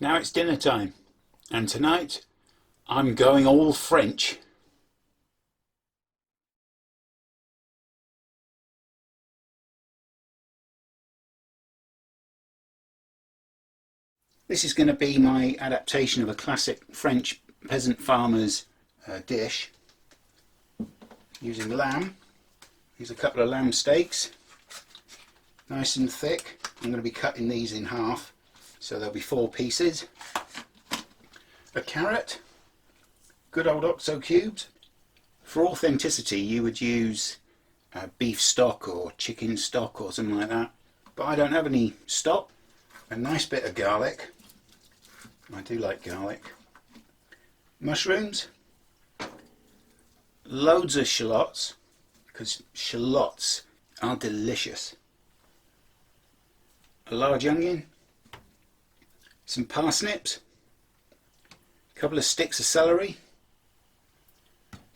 Now it's dinner time, and tonight I'm going all French. This is going to be my adaptation of a classic French peasant farmer's dish using lamb. Here's a couple of lamb steaks, nice and thick. I'm going to be cutting these in half, so there'll be 4 pieces. A carrot, good old oxo cubes. For authenticity you would use beef stock or chicken stock or something like that, but I don't have any stock. A nice bit of garlic, I do like garlic. Mushrooms, loads of shallots, because shallots are delicious. A large onion, some parsnips, a couple of sticks of celery,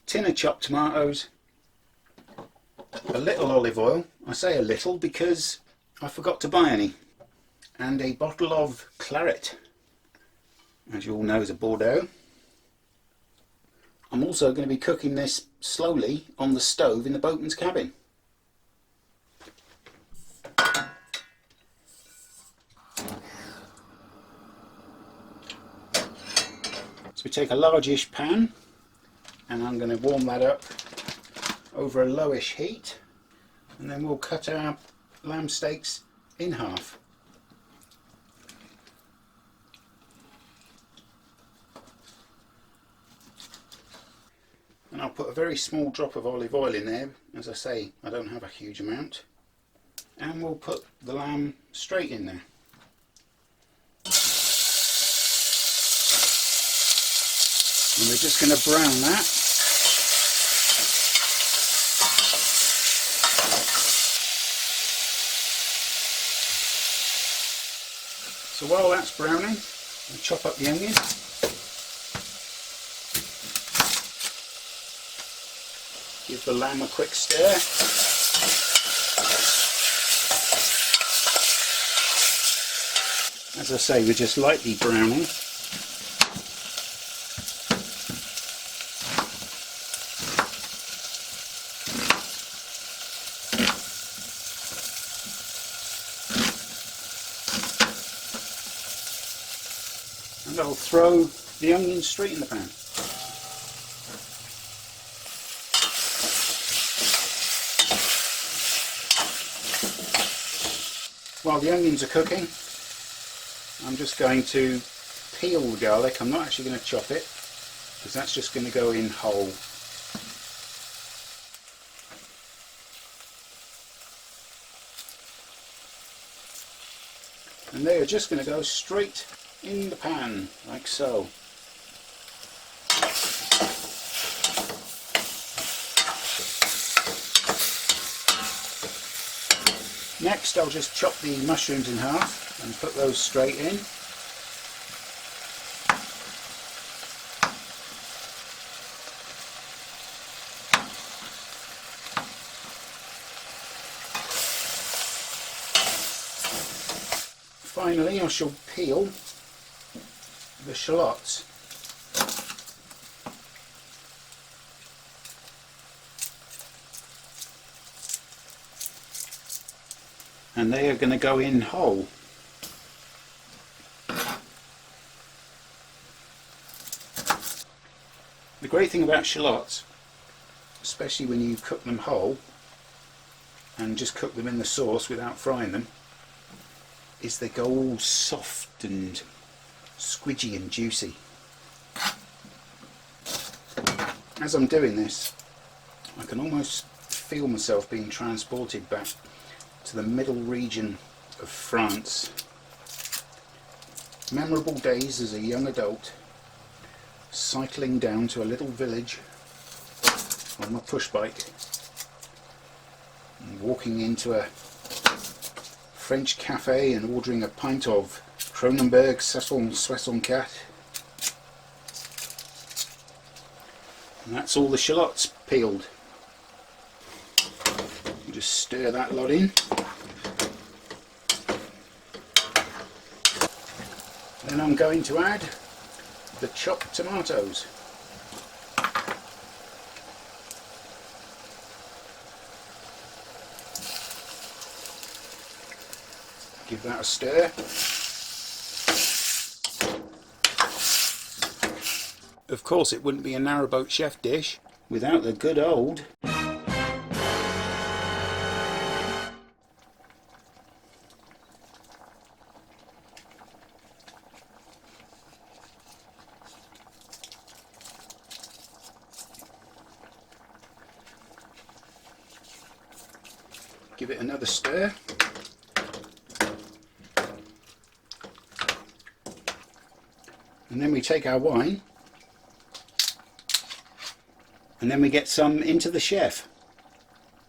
tin of chopped tomatoes, a little olive oil. I say a little because I forgot to buy any, and a bottle of claret, as you all know is a Bordeaux. I'm also going to be cooking this slowly on the stove in the boatman's cabin. So we take a largish pan and I'm going to warm that up over a lowish heat, and then we'll cut our lamb steaks in half. And I'll put a very small drop of olive oil in there. As I say, I don't have a huge amount. And we'll put the lamb straight in there. And we're just going to brown that. So while that's browning, I'll chop up the onion. Give the lamb a quick stir. As I say, we're just lightly browning. And I'll throw the onion straight in the pan. While the onions are cooking, I'm just going to peel the garlic. I'm not actually going to chop it, because that's just going to go in whole. And they are just going to go straight in the pan, like so. Next I'll just chop the mushrooms in half and put those straight in. Finally I shall peel the shallots. And they are going to go in whole. The great thing about shallots, especially when you cook them whole and just cook them in the sauce without frying them, is they go all soft and squidgy and juicy. As I'm doing this, I can almost feel myself being transported back to the middle region of France. Memorable days as a young adult, cycling down to a little village on my push bike and walking into a French cafe and ordering a pint of Kronenbourg Saison 64. And that's all the shallots peeled. Just stir that lot in. Then I'm going to add the chopped tomatoes. Give that a stir. Of course, it wouldn't be a Narrowboat Chef dish without the good old give it another stir. And then we take our wine and then we get some into the chef.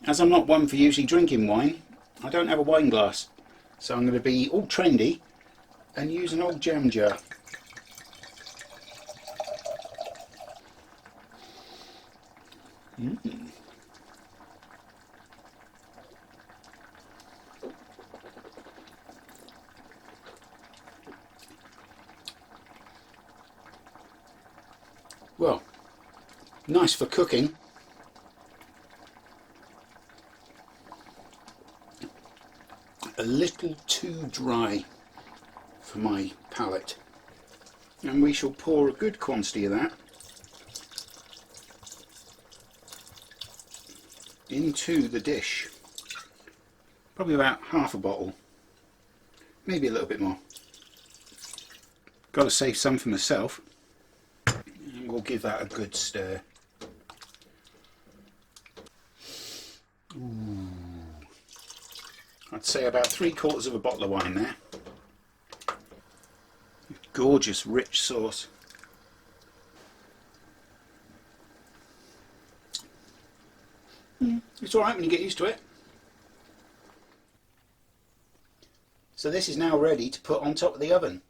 As I'm not one for usually drinking wine, I don't have a wine glass, so I'm going to be all trendy and use an old jam jar. Well, nice for cooking. A little too dry for my palate. And we shall pour a good quantity of that into the dish. Probably about half a bottle, maybe a little bit more. Got to save some for myself. We'll give that a good stir. Ooh. I'd say about 3/4 of a bottle of wine there. Gorgeous rich sauce. It's alright when you get used to it. So this is now ready to put on top of the oven.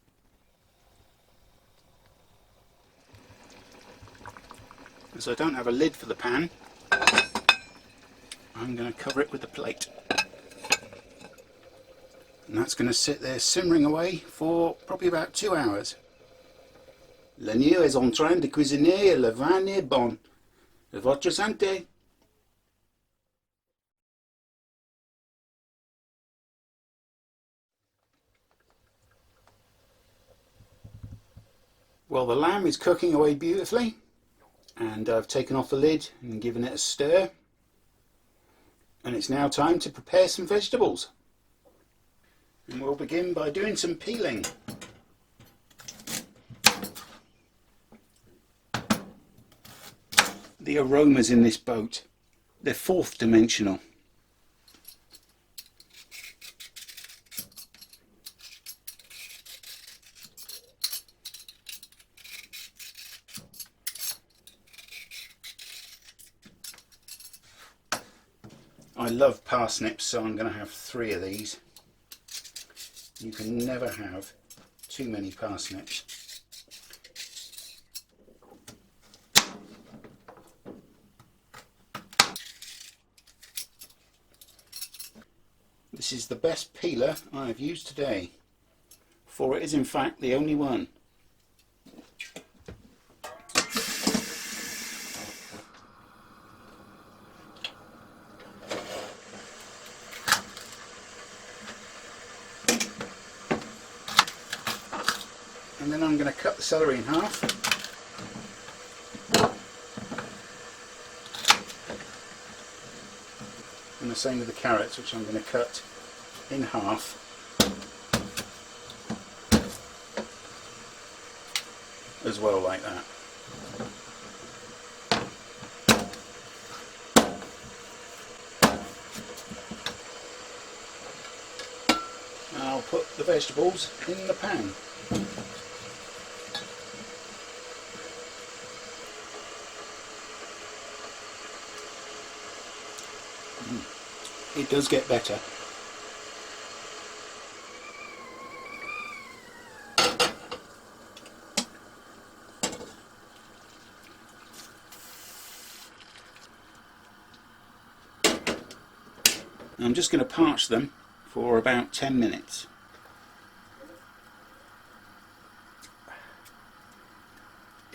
As I don't have a lid for the pan, I'm going to cover it with a plate. And that's going to sit there simmering away for probably about 2 hours. L'agneau est en train de cuisiner et le vin est bon. De votre santé. Well, the lamb is cooking away beautifully. And I've taken off the lid and given it a stir, and it's now time to prepare some vegetables, and we'll begin by doing some peeling. The aromas in this boat, they're fourth dimensional. I love parsnips, so I'm going to have 3 of these. You can never have too many parsnips. This is the best peeler I have used today, for it is in fact the only one. And then I'm going to cut the celery in half. And the same with the carrots, which I'm going to cut in half. As well, like that. And I'll put the vegetables in the pan. It does get better. I'm just going to parch them for about 10 minutes.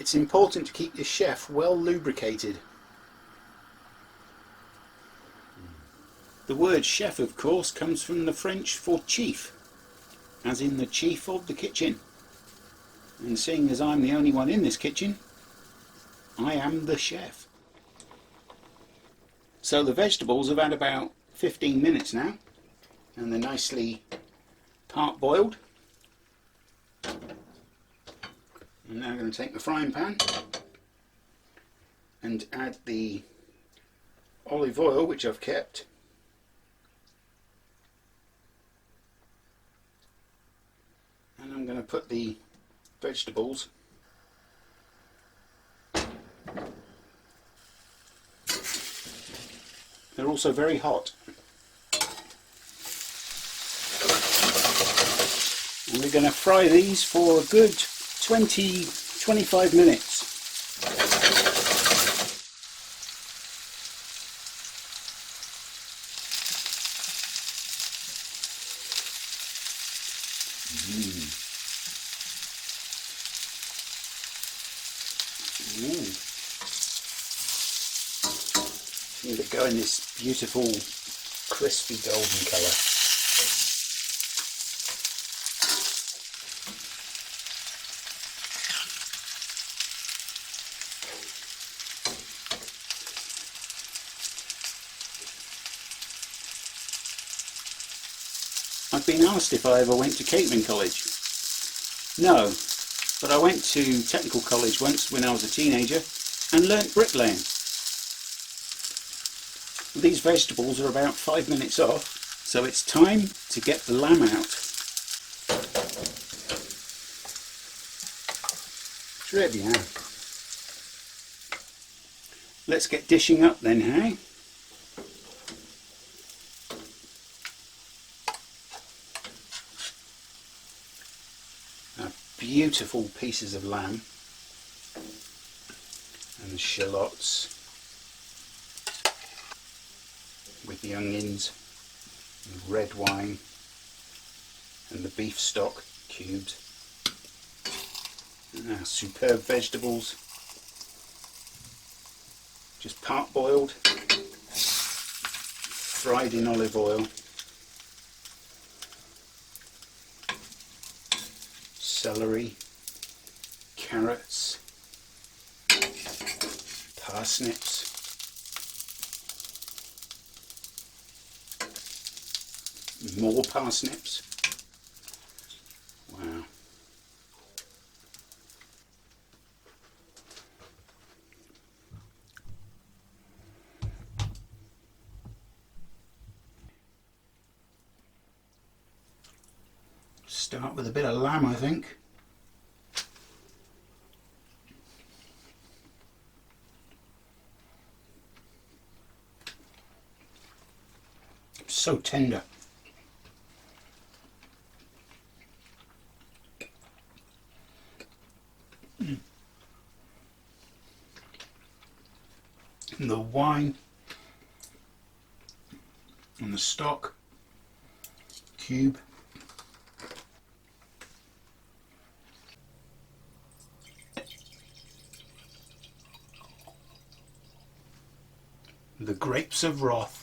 It's important to keep your chef well lubricated. The word chef, of course, comes from the French for chief, as in the chief of the kitchen. And seeing as I'm the only one in this kitchen, I am the chef. So the vegetables have had about 15 minutes now, and they're nicely part-boiled. I'm now going to take the frying pan and add the olive oil, which I've kept. And I'm going to put the vegetables They're also very hot. And we're going to fry these for a good 20-25 minutes. Need to go in this beautiful crispy golden colour. I've been asked if I ever went to catering college. No, but I went to technical college once when I was a teenager and learnt bricklaying. These vegetables are about 5 minutes off, so it's time to get the lamb out. Très bien. Let's get dishing up then, hey? Beautiful pieces of lamb and shallots with the onions and red wine and the beef stock cubes. And our superb vegetables, just part boiled, fried in olive oil. Celery, carrots, parsnips, more parsnips. Wow. Start with a bit of lamb, I think. So tender. And the wine and the stock cube. The grapes of wrath.